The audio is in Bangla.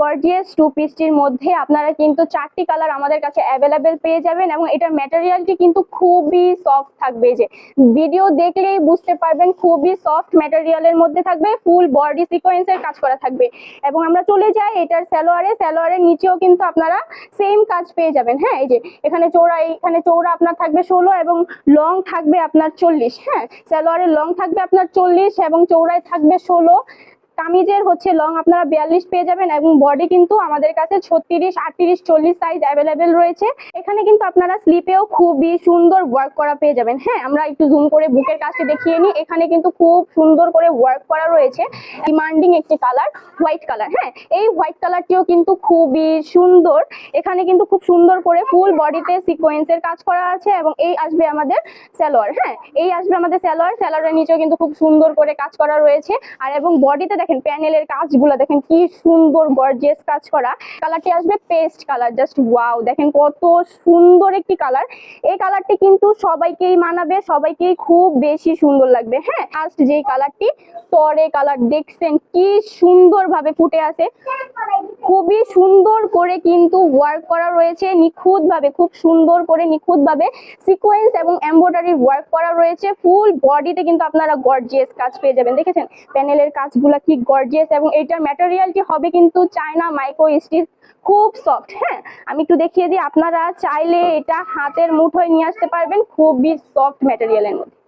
গর্জিয়াস টু পিসটির মধ্যে আপনারা কিন্তু 4টি কালার আমাদের কাছে অ্যাভেলেবেল পেয়ে যাবেন এবং এটার ম্যাটেরিয়ালটি কিন্তু খুবই সফট থাকবে। যে ভিডিও দেখলেই বুঝতে পারবেন খুবই সফট ম্যাটেরিয়ালের মধ্যে থাকবে, ফুল বডি সিকোয়েন্সের কাজ করা থাকবে। এবং আমরা চলে যাই এটার সালোয়ারের নিচেও কিন্তু আপনারা সেম কাজ পেয়ে যাবেন। হ্যাঁ, এই যে এখানে চৌড়া আপনার থাকবে 16 এবং লং থাকবে আপনার 40। হ্যাঁ, সালোয়ারের লং থাকবে আপনার 40 এবং চৌড়ায় থাকবে 16। কামিজের হচ্ছে লং আপনারা 42 পেয়ে যাবেন এবং বডি কিন্তু আমাদের কাছে 36, 38, 40 সাইজ অ্যাভেলেবেল রয়েছে। এখানে কিন্তু আপনারা স্লিপেও খুবই সুন্দর ওয়ার্ক করা পেয়ে যাবেন। হ্যাঁ, আমরা একটু জুম করে বুকের কাজটি দেখিয়ে নিই। এখানে কিন্তু খুব সুন্দর করে ওয়ার্ক করা রয়েছে। ডিমান্ডিং একটি কালার হোয়াইট কালার। হ্যাঁ, এই হোয়াইট কালারটিও কিন্তু খুবই সুন্দর। এখানে কিন্তু খুব সুন্দর করে ফুল বডিতে সিকোয়েন্সের কাজ করা আছে এবং এই আসবে আমাদের সালোয়ার। হ্যাঁ, এই আসবে আমাদের সালোয়ারের নিচেও কিন্তু খুব সুন্দর করে কাজ করা রয়েছে। আর এবং বডিতে দেখেন প্যানেলের কাজগুলো দেখেন কি সুন্দর গর্জিয়াস কাজ করা। কালারটি আসবে পেস্ট কালার। জাস্ট ওয়াও, দেখেন কত সুন্দর একটি কালার। এই কালারটি কিন্তু সবাইকেই মানাবে, সবাইকেই খুব বেশি সুন্দর লাগবে। হ্যাঁ, ফার্স্ট যেই কালারটি তরে কালার দেখছেন কি সুন্দর ভাবে ফুটে আছে, খুবই সুন্দর করে কিন্তু ওয়ার্ক করা রয়েছে নিখুঁত ভাবে, খুব সুন্দর করে নিখুঁত ভাবে সিকোয়েন্স এবং এমব্রয়ডারি ওয়ার্ক করা রয়েছে। ফুল বডিতে কিন্তু আপনারা গর্জিয়াস কাজ পেয়ে যাবেন। দেখেছেন প্যানেলের কাজগুলো কি গর্জিয়াস এবং এটার ম্যাটেরিয়ালটি হবে কিন্তু চায়না মাইক্রো স্টিচ, খুব সফট। হ্যাঁ, আমি একটু দেখিয়ে দিই, আপনারা চাইলে এটা হাতের মুঠোয় নিয়ে আসতে পারবেন, খুবই সফট ম্যাটেরিয়ালের মধ্যে।